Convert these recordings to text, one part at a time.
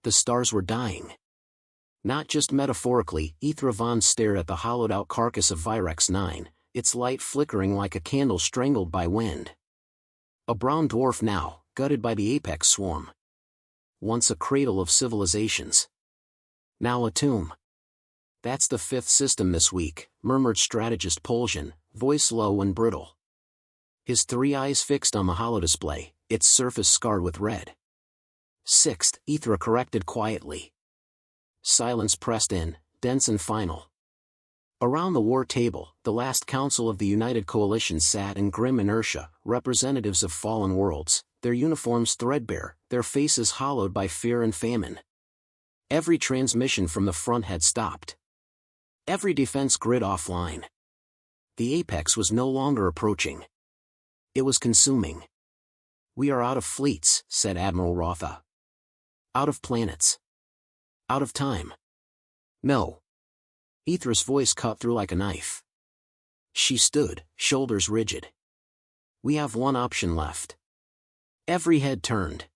The stars were dying. Not just metaphorically. Ethra Von stared at the hollowed-out carcass of Virex 9, its light flickering like a candle strangled by wind. A brown dwarf now, gutted by the apex swarm. Once a cradle of civilizations. Now a tomb. That's the fifth system this week, murmured strategist Poljan, voice low and brittle. His 3 eyes fixed on the holodisplay, its surface scarred with red. Sixth, Ethra corrected quietly. Silence pressed in, dense and final. Around the war table, the last council of the United Coalition sat in grim inertia, representatives of fallen worlds, their uniforms threadbare, their faces hollowed by fear and famine. Every transmission from the front had stopped. Every defense grid offline. The apex was no longer approaching. It was consuming. "We are out of fleets," said Admiral Rotha. "Out of planets. Out of time." "No." Ethra's voice cut through like a knife. She stood, shoulders rigid. "We have one option left." Every head turned.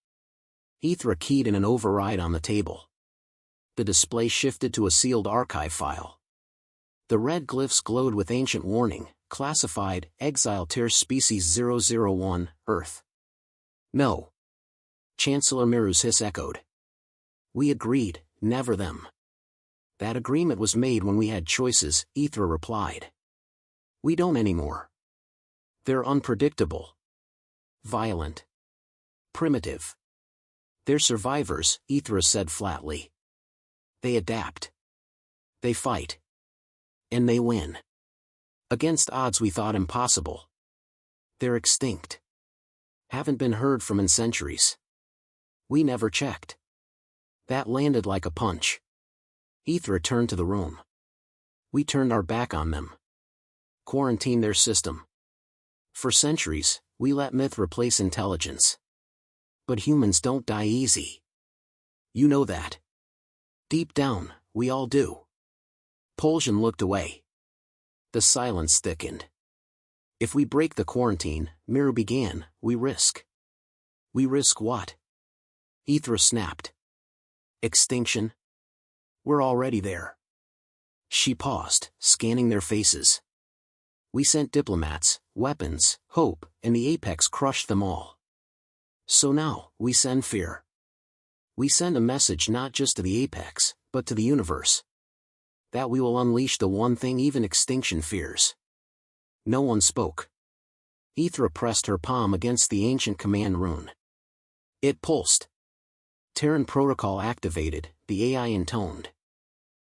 Ethra keyed in an override on the table. The display shifted to a sealed archive file. The red glyphs glowed with ancient warning, classified, exiled tier species 001, Earth. "No." Chancellor Miru's hiss echoed. "We agreed, never them." "That agreement was made when we had choices," Ethra replied. "We don't anymore. They're unpredictable. Violent. Primitive. They're survivors," Ethra said flatly. "They adapt. They fight. And they win. Against odds we thought impossible. They're extinct. Haven't been heard from in centuries. We never checked." That landed like a punch. Ethra turned to the room. "We turned our back on them. Quarantined their system. For centuries, we let myth replace intelligence. But humans don't die easy. You know that. Deep down, we all do." Poljan looked away. The silence thickened. "If we break the quarantine," Miru began, "we risk." "We risk what?" Ethra snapped. "Extinction. We're already there." She paused, scanning their faces. "We sent diplomats, weapons, hope, and the apex crushed them all. So now, we send fear. We send a message not just to the apex, but to the universe. That we will unleash the one thing even extinction fears." No one spoke. Ethra pressed her palm against the ancient command rune. It pulsed. Terran protocol activated, the AI intoned.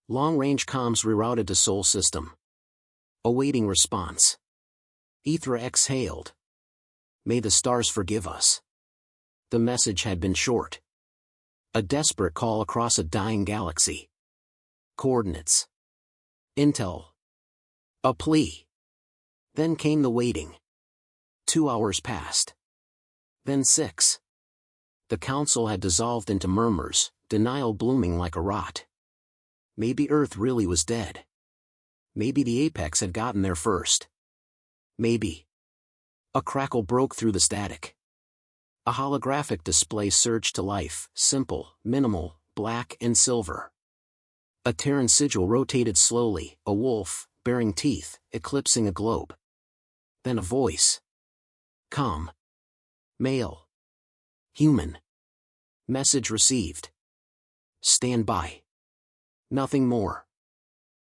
Long-range comms rerouted to Sol system. Awaiting response. Ethra exhaled. "May the stars forgive us." The message had been short. A desperate call across a dying galaxy. Coordinates. Intel. A plea. Then came the waiting. 2 hours passed. Then 6. The council had dissolved into murmurs, denial blooming like a rot. Maybe Earth really was dead. Maybe the apex had gotten there first. Maybe. A crackle broke through the static. A holographic display surged to life, simple, minimal, black and silver. A Terran sigil rotated slowly, a wolf, bearing teeth, eclipsing a globe. Then a voice. Calm. Male. Human. Message received. Stand by. Nothing more.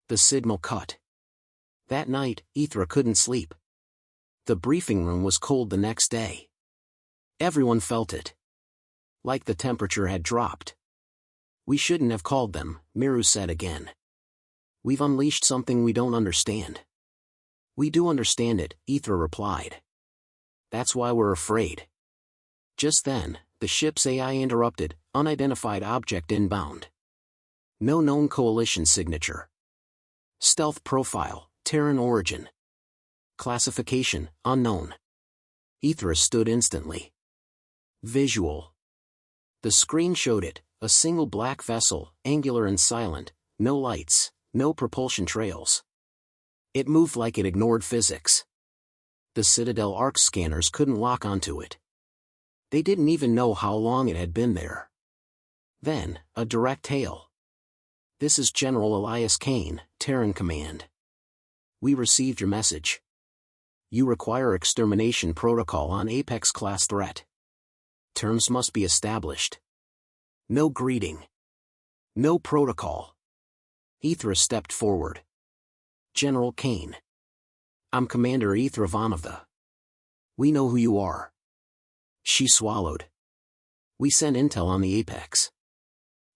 The signal cut. That night, Ethra couldn't sleep. The briefing room was cold the next day. Everyone felt it. Like the temperature had dropped. "We shouldn't have called them," Miru said again. "We've unleashed something we don't understand." "We do understand it," Ethra replied. "That's why we're afraid." Just then, the ship's AI interrupted, unidentified object inbound. No known coalition signature. Stealth profile, Terran origin. Classification, unknown. Ethra stood instantly. Visual. The screen showed it, a single black vessel, angular and silent, no lights, no propulsion trails. It moved like it ignored physics. The Citadel arc scanners couldn't lock onto it. They didn't even know how long it had been there. Then, a direct hail. "This is General Elias Kane, Terran Command. We received your message. You require extermination protocol on Apex-class threat. Terms must be established. No greeting. No protocol." Ethra stepped forward. "General Kane. I'm Commander Ethra Von of the. We know who you are." She swallowed. "We sent intel on the Apex.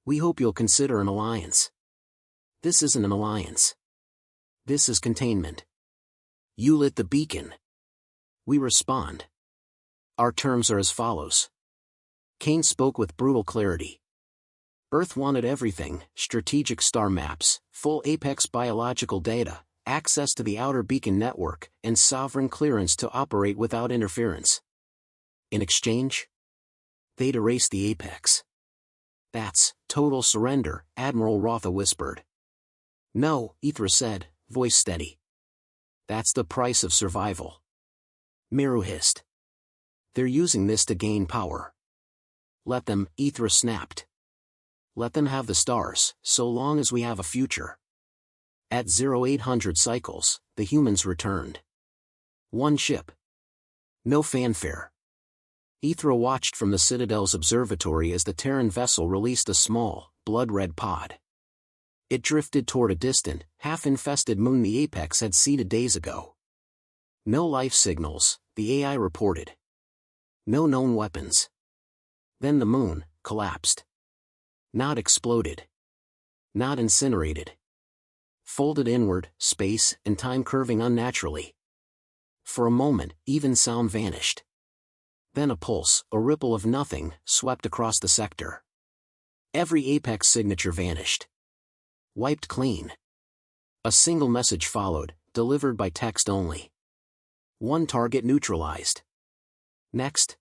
We hope you'll consider an alliance." "This isn't an alliance. This is containment. You lit the beacon. We respond. Our terms are as follows." Kane spoke with brutal clarity. "Earth wanted everything: strategic star maps, full Apex biological data, access to the outer beacon network, and sovereign clearance to operate without interference. In exchange, they'd erase the Apex." "That's total surrender," Admiral Rotha whispered. "No," Ethra said, voice steady. "That's the price of survival." Miru hissed. "They're using this to gain power." "Let them," Ethra snapped. "Let them have the stars, so long as we have a future." At 0800 cycles, the humans returned. One ship. No fanfare. Ethra watched from the Citadel's observatory as the Terran vessel released a small, blood-red pod. It drifted toward a distant, half-infested moon the Apex had seeded days ago. No life signals, the AI reported. No known weapons. Then the moon collapsed. Not exploded. Not incinerated. Folded inward, space and time curving unnaturally. For a moment, even sound vanished. Then a pulse, a ripple of nothing, swept across the sector. Every Apex signature vanished. Wiped clean. A single message followed, delivered by text only. One target neutralized. Next.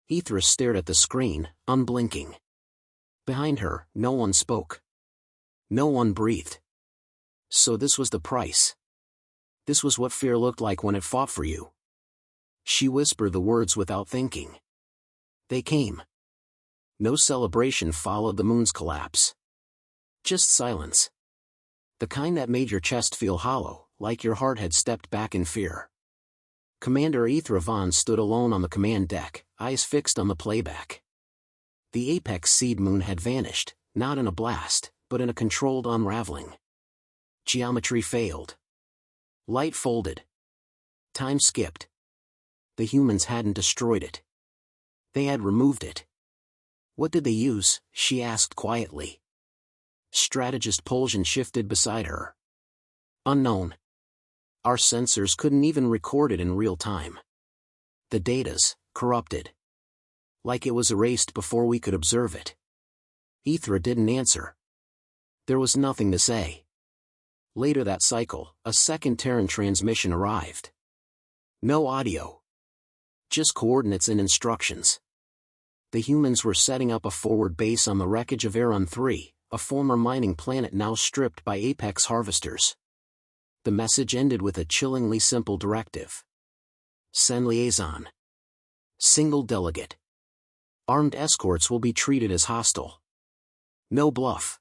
Ethra stared at the screen, unblinking. Behind her, no one spoke. No one breathed. So this was the price. This was what fear looked like when it fought for you. She whispered the words without thinking. They came. No celebration followed the moon's collapse. Just silence. The kind that made your chest feel hollow, like your heart had stepped back in fear. Commander Ethra Von stood alone on the command deck, eyes fixed on the playback. The Apex seed moon had vanished, not in a blast, but in a controlled unraveling. Geometry failed. Light folded. Time skipped. The humans hadn't destroyed it. They had removed it. What did they use? She asked quietly. Strategist Poljan shifted beside her. Unknown. Our sensors couldn't even record it in real time. The data's corrupted. Like it was erased before we could observe it. Ethra didn't answer. There was nothing to say. Later that cycle, a second Terran transmission arrived. No audio. Just coordinates and instructions. The humans were setting up a forward base on the wreckage of Aeron 3, a former mining planet now stripped by Apex harvesters. The message ended with a chillingly simple directive. Send liaison. Single delegate. Armed escorts will be treated as hostile. No bluff.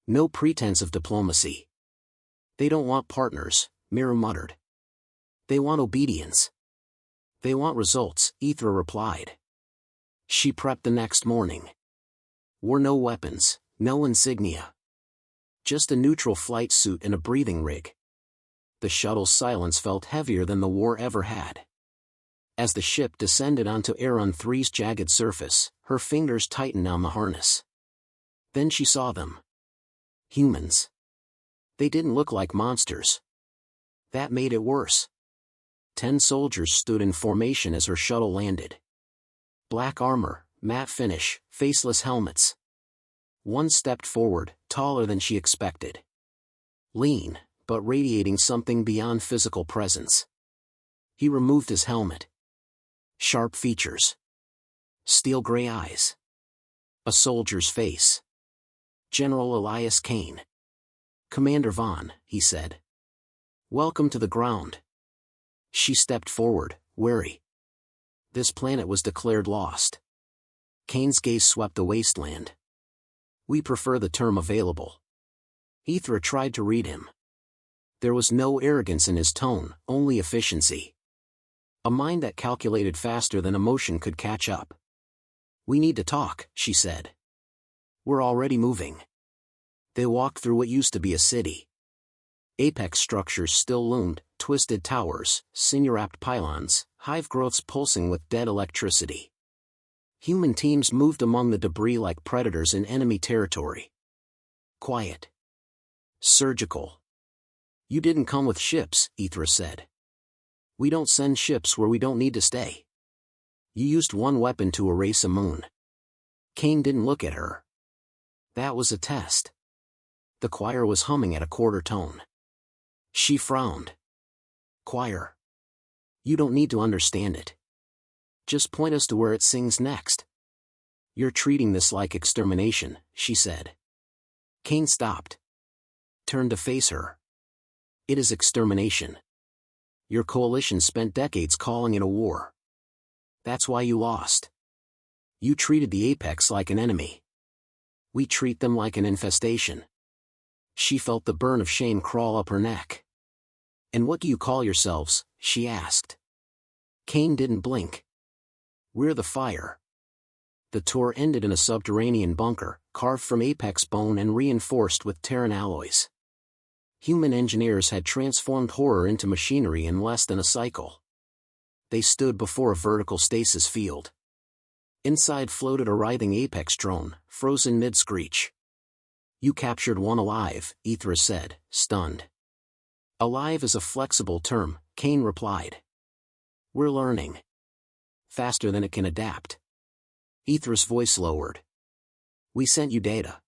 No pretense of diplomacy. They don't want partners, Mira muttered. They want obedience. They want results, Ethra replied. She prepped the next morning. Wore no weapons, no insignia. Just a neutral flight suit and a breathing rig. The shuttle's silence felt heavier than the war ever had. As the ship descended onto Aeron 3's jagged surface, her fingers tightened on the harness. Then she saw them. Humans. They didn't look like monsters. That made it worse. 10 soldiers stood in formation as her shuttle landed. Black armor, matte finish, faceless helmets. One stepped forward, taller than she expected. Lean, but radiating something beyond physical presence. He removed his helmet. Sharp features. Steel gray eyes. A soldier's face. General Elias Kane. Commander Von, he said. Welcome to the ground. She stepped forward, wary. This planet was declared lost. Kane's gaze swept the wasteland. We prefer the term available. Ithra tried to read him. There was no arrogance in his tone, only efficiency. A mind that calculated faster than emotion could catch up. We need to talk, she said. We're already moving. They walked through what used to be a city. Apex structures still loomed, twisted towers, sinew-wrapped pylons, hive growths pulsing with dead electricity. Human teams moved among the debris like predators in enemy territory. Quiet. Surgical. You didn't come with ships, Ithra said. We don't send ships where we don't need to stay. You used one weapon to erase a moon. Kane didn't look at her. That was a test. The choir was humming at a quarter tone. She frowned. Choir. You don't need to understand it. Just point us to where it sings next. You're treating this like extermination, she said. Kane stopped. Turned to face her. It is extermination. Your coalition spent decades calling it a war. That's why you lost. You treated the Apex like an enemy. We treat them like an infestation. She felt the burn of shame crawl up her neck. And what do you call yourselves? She asked. Kane didn't blink. We're the Fire. The tour ended in a subterranean bunker, carved from Apex bone and reinforced with Terran alloys. Human engineers had transformed horror into machinery in less than a cycle. They stood before a vertical stasis field. Inside floated a writhing Apex drone, frozen mid-screech. You captured one alive, Ithra said, stunned. Alive is a flexible term, Kane replied. We're learning. Faster than it can adapt. Ithra's voice lowered. We sent you data.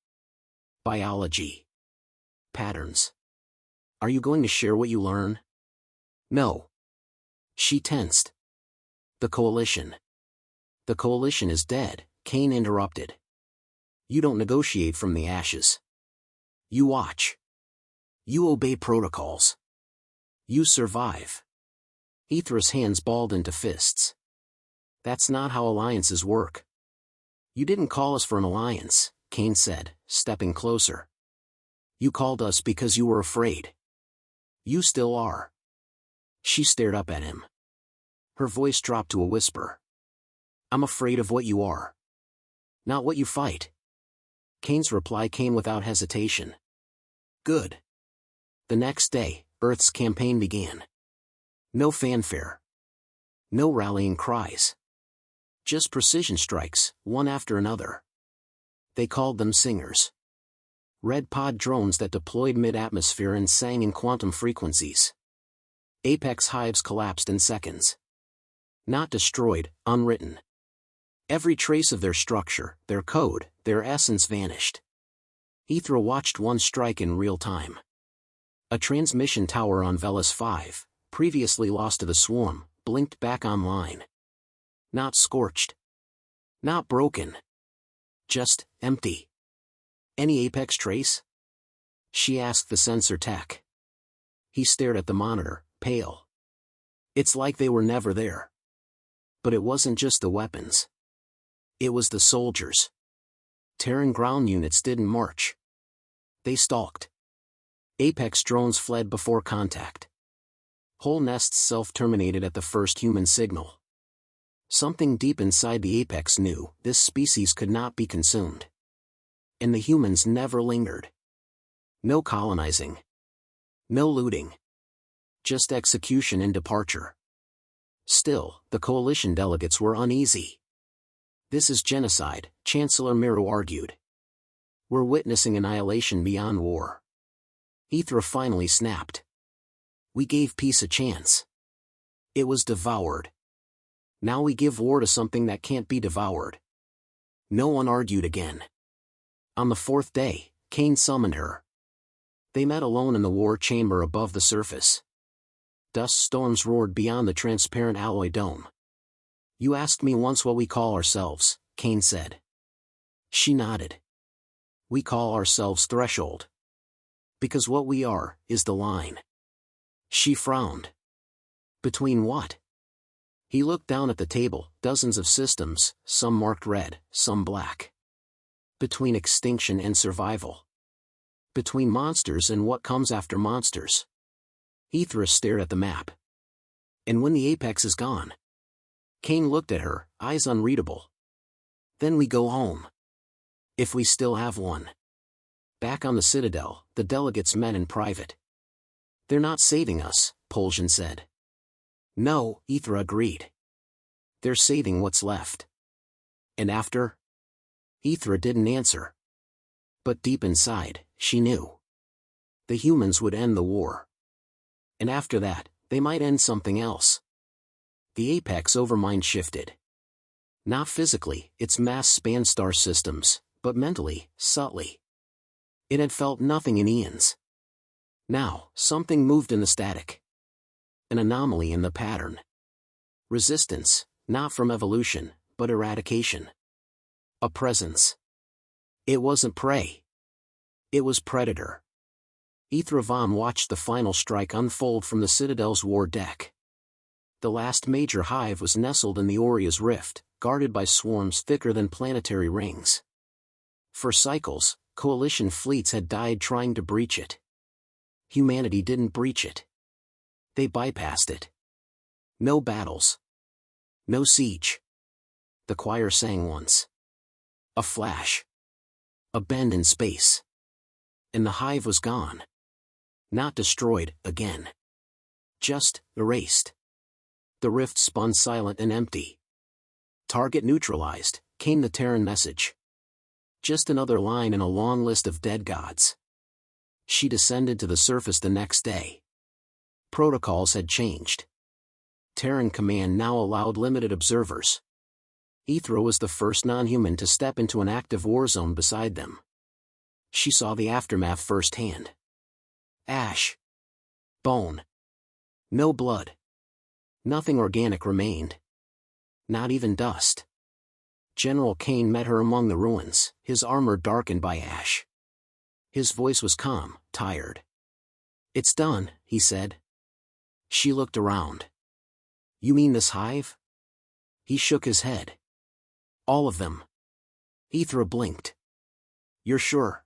Biology. Patterns. Are you going to share what you learn? No. She tensed. The coalition. The coalition is dead, Kane interrupted. You don't negotiate from the ashes. You watch. You obey protocols. You survive. Ithra's hands balled into fists. That's not how alliances work. You didn't call us for an alliance, Kane said, stepping closer. You called us because you were afraid. You still are. She stared up at him. Her voice dropped to a whisper. I'm afraid of what you are. Not what you fight. Kane's reply came without hesitation. Good. The next day, Earth's campaign began. No fanfare. No rallying cries. Just precision strikes, one after another. They called them singers. Red pod drones that deployed mid-atmosphere and sang in quantum frequencies. Apex hives collapsed in seconds. Not destroyed, unwritten. Every trace of their structure, their code, their essence vanished. Ithra watched one strike in real time. A transmission tower on Velis 5, previously lost to the swarm, blinked back online. Not scorched. Not broken. Just empty. Any Apex trace? She asked the sensor tech. He stared at the monitor, pale. It's like they were never there. But it wasn't just the weapons. It was the soldiers. Terran ground units didn't march. They stalked. Apex drones fled before contact. Whole nests self-terminated at the first human signal. Something deep inside the Apex knew this species could not be consumed. And the humans never lingered. No colonizing. No looting. Just execution and departure. Still, the coalition delegates were uneasy. This is genocide, Chancellor Miru argued. We're witnessing annihilation beyond war. Ithra finally snapped. We gave peace a chance. It was devoured. Now we give war to something that can't be devoured. No one argued again. On the fourth day, Kane summoned her. They met alone in the war chamber above the surface. Dust storms roared beyond the transparent alloy dome. You asked me once what we call ourselves, Kane said. She nodded. We call ourselves Threshold. Because what we are, is the line. She frowned. Between what? He looked down at the table, dozens of systems, some marked red, some black. Between extinction and survival. Between monsters and what comes after monsters. Ithra stared at the map. And when the apex is gone? Kane looked at her, eyes unreadable. Then we go home. If we still have one. Back on the Citadel, the delegates met in private. They're not saving us, Poljan said. No, Ithra agreed. They're saving what's left. And after? Ithra didn't answer. But deep inside, she knew. The humans would end the war. And after that, they might end something else. The apex overmind shifted. Not physically, its mass spanned star systems, but mentally, subtly. It had felt nothing in eons. Now, something moved in the static. An anomaly in the pattern. Resistance, not from evolution, but eradication. A presence. It wasn't prey. It was predator. Ithra Von watched the final strike unfold from the Citadel's war deck. The last major hive was nestled in the Oria's rift, guarded by swarms thicker than planetary rings. For cycles, coalition fleets had died trying to breach it. Humanity didn't breach it. They bypassed it. No battles. No siege. The choir sang once. A flash. A bend in space. And the hive was gone. Not destroyed, again. Just erased. The rift spun silent and empty. Target neutralized, came the Terran message. Just another line in a long list of dead gods. She descended to the surface the next day. Protocols had changed. Terran command now allowed limited observers. Ithra was the first non-human to step into an active war zone beside them. She saw the aftermath firsthand. Ash. Bone. No blood. Nothing organic remained. Not even dust. General Kane met her among the ruins, his armor darkened by ash. His voice was calm, tired. It's done, he said. She looked around. You mean this hive? He shook his head. All of them. Ithra blinked. You're sure?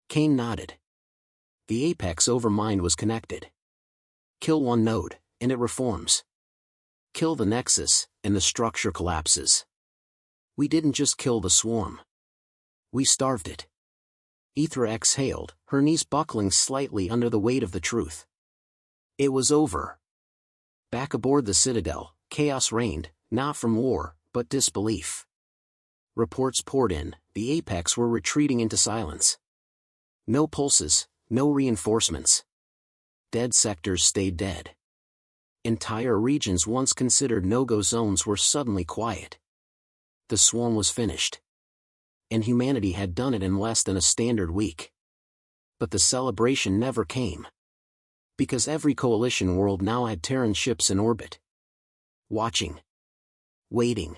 Kane nodded. The apex overmind was connected. Kill one node, and it reforms. Kill the nexus, and the structure collapses. We didn't just kill the swarm. We starved it. Ithra exhaled, her knees buckling slightly under the weight of the truth. It was over. Back aboard the Citadel, chaos reigned, not from war, but disbelief. Reports poured in, the apex were retreating into silence. No pulses, no reinforcements. Dead sectors stayed dead. Entire regions once considered no-go zones were suddenly quiet. The swarm was finished. And humanity had done it in less than a standard week. But the celebration never came. Because every coalition world now had Terran ships in orbit. Watching. Waiting.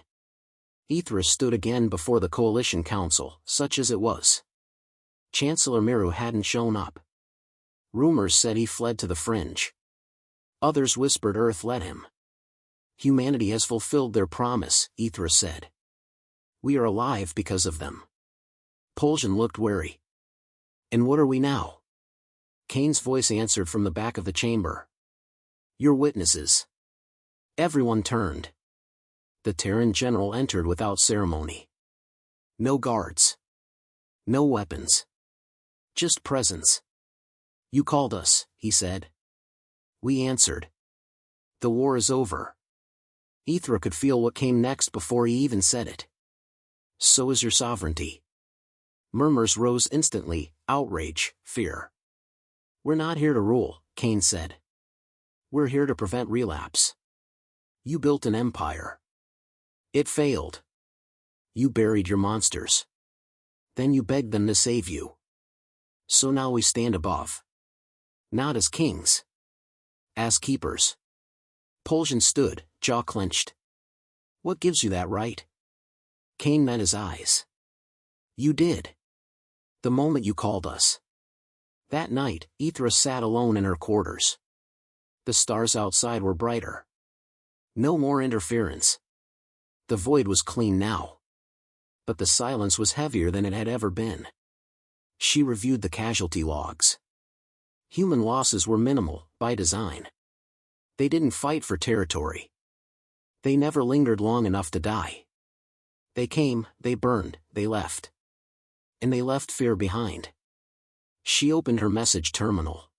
Ithra stood again before the coalition council, such as it was. Chancellor Miru hadn't shown up. Rumors said he fled to the fringe. Others whispered Earth let him. Humanity has fulfilled their promise, Ithra said. We are alive because of them. Poljan looked wary. And what are we now? Kane's voice answered from the back of the chamber. Your witnesses. Everyone turned. The Terran general entered without ceremony. No guards. No weapons. Just presence. You called us, he said. We answered. The war is over. Ithra could feel what came next before he even said it. So is your sovereignty. Murmurs rose instantly, outrage, fear. We're not here to rule, Kane said. We're here to prevent relapse. You built an empire. It failed. You buried your monsters. Then you begged them to save you. So now we stand above. Not as kings. As keepers. Poljan stood, jaw clenched. What gives you that right? Kane met his eyes. You did. The moment you called us. That night, Ithra sat alone in her quarters. The stars outside were brighter. No more interference. The void was clean now. but the silence was heavier than it had ever been. She reviewed the casualty logs. Human losses were minimal, by design. They didn't fight for territory. They never lingered long enough to die. They came, they burned, they left. And they left fear behind. She opened her message terminal.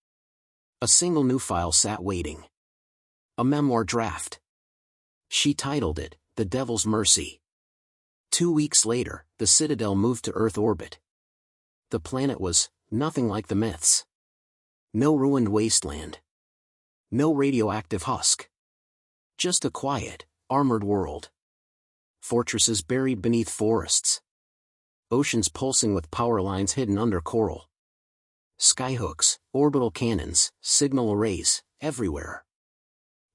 A single new file sat waiting. A memoir draft. She titled it, The Devil's Mercy. 2 weeks later, the Citadel moved to Earth orbit. The planet was nothing like the myths. No ruined wasteland. No radioactive husk. Just a quiet, armored world. Fortresses buried beneath forests. Oceans pulsing with power lines hidden under coral. Skyhooks, orbital cannons, signal arrays, everywhere.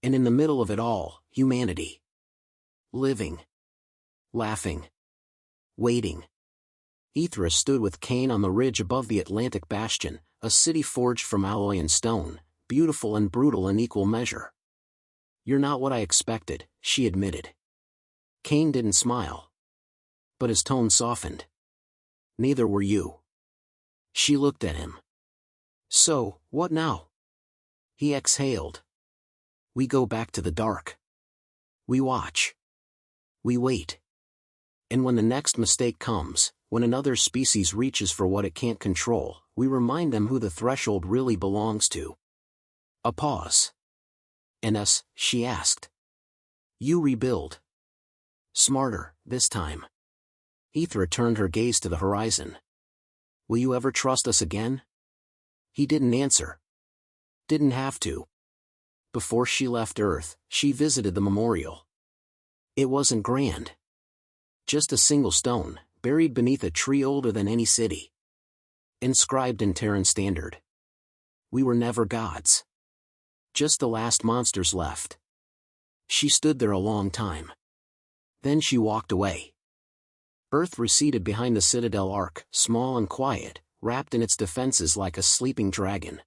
And in the middle of it all, humanity. Living. Laughing. Waiting. Ithra stood with Kane on the ridge above the Atlantic Bastion, a city forged from alloy and stone, beautiful and brutal in equal measure. "You're not what I expected," she admitted. Kane didn't smile. But his tone softened. "Neither were you." She looked at him. "So, what now?" He exhaled. "We go back to the dark. We watch. We wait. And when the next mistake comes, when another species reaches for what it can't control, we remind them who the threshold really belongs to." A pause. "And us?" she asked. "You rebuild. Smarter, this time." Ithra turned her gaze to the horizon. "Will you ever trust us again?" He didn't answer. Didn't have to. Before she left Earth, she visited the memorial. It wasn't grand. Just a single stone, buried beneath a tree older than any city. Inscribed in Terran standard. "We were never gods. Just the last monsters left." She stood there a long time. Then she walked away. Earth receded behind the Citadel arc, small and quiet, wrapped in its defenses like a sleeping dragon.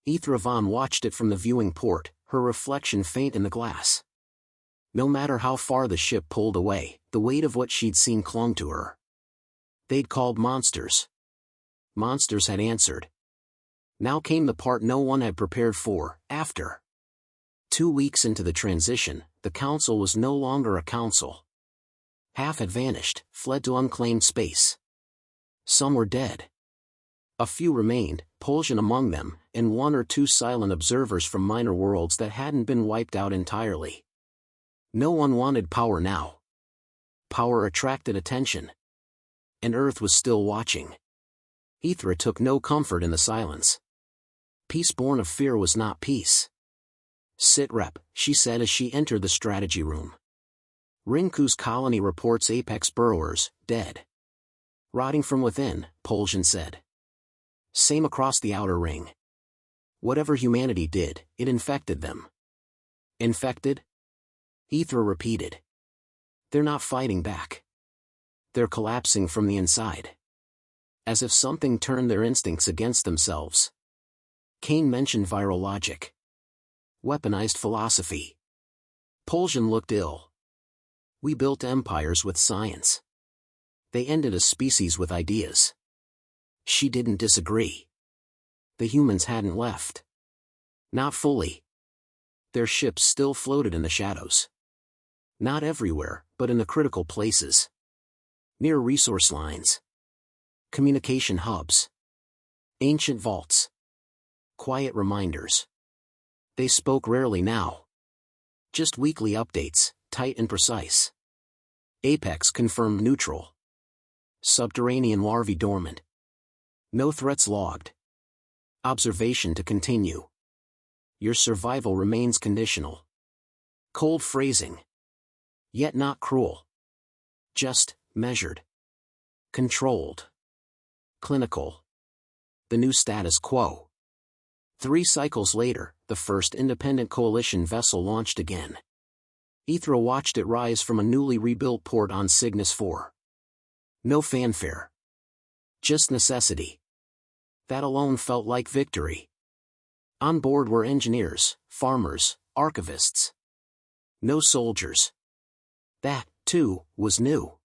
Ithra Von watched it from the viewing port, her reflection faint in the glass. No matter how far the ship pulled away, the weight of what she'd seen clung to her. They'd called monsters. Monsters had answered. Now came the part no one had prepared for, after. 2 weeks into the transition, the council was no longer a council. Half had vanished, fled to unclaimed space. Some were dead. A few remained, Poljan among them, and 1 or 2 silent observers from minor worlds that hadn't been wiped out entirely. No one wanted power now. Power attracted attention. And Earth was still watching. Ithra took no comfort in the silence. Peace born of fear was not peace. "Sit rep," she said as she entered the strategy room. "Rinku's colony reports apex burrowers, dead. Rotting from within," Poljan said. "Same across the outer ring. Whatever humanity did, it infected them." "Infected?" Ithra repeated. "They're not fighting back. They're collapsing from the inside. As if something turned their instincts against themselves." Kane mentioned viral logic. Weaponized philosophy. Poljan looked ill. "We built empires with science. They ended a species with ideas." She didn't disagree. The humans hadn't left. Not fully. Their ships still floated in the shadows. Not everywhere, but in the critical places. Near resource lines. Communication hubs. Ancient vaults. Quiet reminders. They spoke rarely now. Just weekly updates, tight and precise. Apex confirmed neutral. Subterranean larvae dormant. No threats logged. Observation to continue. Your survival remains conditional. Cold phrasing. Yet not cruel. Just, measured. Controlled. Clinical. The new status quo. 3 cycles later, the first independent coalition vessel launched again. Ithra watched it rise from a newly rebuilt port on Cygnus 4. No fanfare. Just necessity. That alone felt like victory. On board were engineers, farmers, archivists. No soldiers. That, too, was new.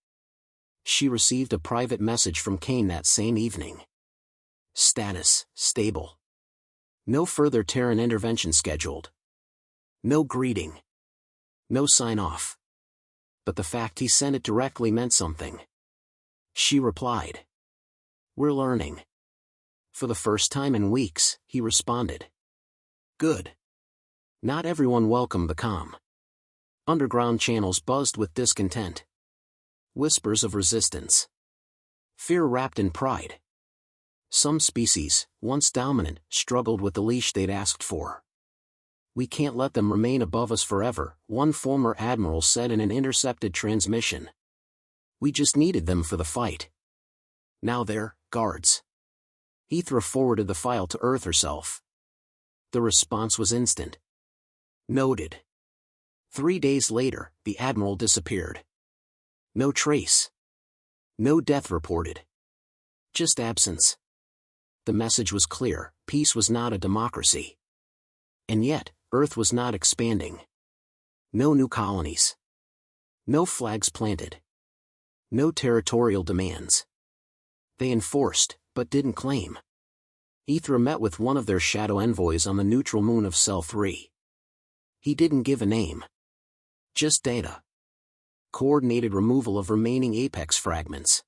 She received a private message from Kane that same evening. Status: stable. No further Terran intervention scheduled. No greeting. No sign-off. But the fact he sent it directly meant something. She replied. "We're learning." For the first time in weeks, he responded. Good. Not everyone welcomed the calm. Underground channels buzzed with discontent. Whispers of resistance. Fear wrapped in pride. Some species, once dominant, struggled with the leash they'd asked for. "We can't let them remain above us forever," one former admiral said in an intercepted transmission. "We just needed them for the fight. Now they're guards." Ethra forwarded the file to Earth herself. The response was instant. Noted. 3 days later, the admiral disappeared. No trace. No death reported. Just absence. The message was clear: peace was not a democracy. And yet, Earth was not expanding. No new colonies. No flags planted. No territorial demands. They enforced, but didn't claim. Ethra met with one of their shadow envoys on the neutral moon of Cell 3. He didn't give a name. Just data. Coordinated removal of remaining apex fragments.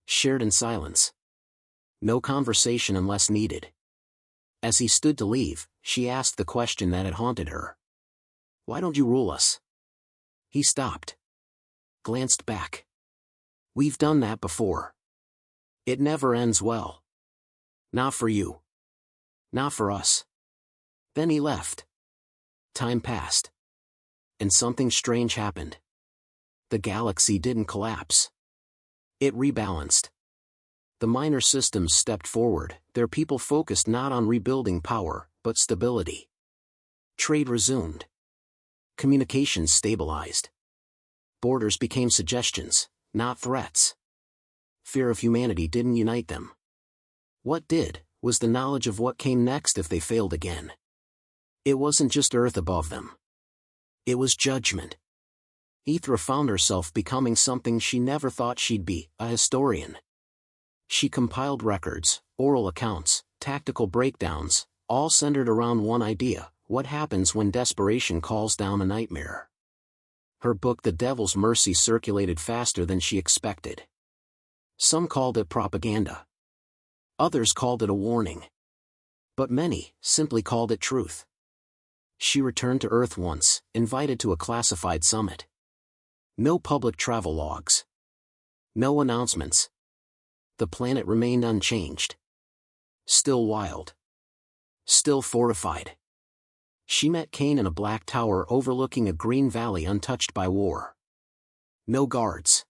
Shared in silence. No conversation unless needed. As he stood to leave, she asked the question that had haunted her. "Why don't you rule us?" He stopped. Glanced back. "We've done that before. It never ends well. Not for you. Not for us." Then he left. Time passed. And something strange happened. The galaxy didn't collapse. It rebalanced. The minor systems stepped forward, their people focused not on rebuilding power, but stability. Trade resumed. Communications stabilized. Borders became suggestions, not threats. Fear of humanity didn't unite them. What did, was the knowledge of what came next if they failed again. It wasn't just Earth above them. It was judgment. Ethra found herself becoming something she never thought she'd be: a historian. She compiled records, oral accounts, tactical breakdowns, all centered around one idea: what happens when desperation calls down a nightmare. Her book The Devil's Mercy circulated faster than she expected. Some called it propaganda. Others called it a warning. But many simply called it truth. She returned to Earth once, invited to a classified summit. No public travel logs. No announcements. The planet remained unchanged. Still wild. Still fortified. She met Kane in a black tower overlooking a green valley untouched by war. No guards.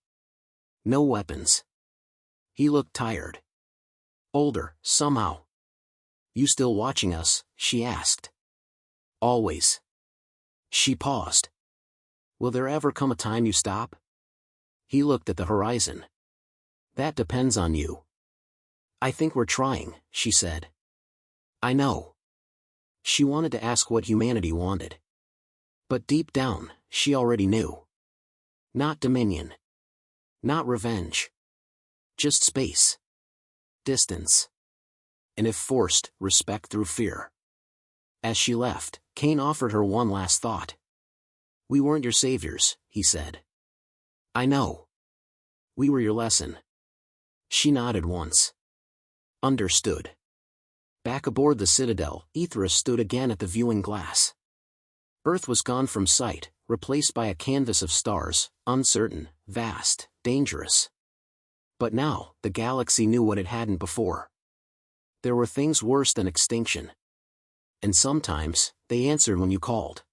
No weapons. He looked tired. Older, somehow. "You still watching us?" she asked. "Always." She paused. "Will there ever come a time you stop?" He looked at the horizon. "That depends on you." "I think we're trying," she said. "I know." She wanted to ask what humanity wanted. But deep down, she already knew. Not dominion. Not revenge. Just space. Distance. And if forced, respect through fear. As she left, Kane offered her one last thought. "We weren't your saviors," he said. "I know. We were your lesson." She nodded once. Understood. Back aboard the Citadel, Ethra stood again at the viewing glass. Earth was gone from sight, replaced by a canvas of stars, uncertain, vast, dangerous. But now, the galaxy knew what it hadn't before. There were things worse than extinction. And sometimes, they answered when you called.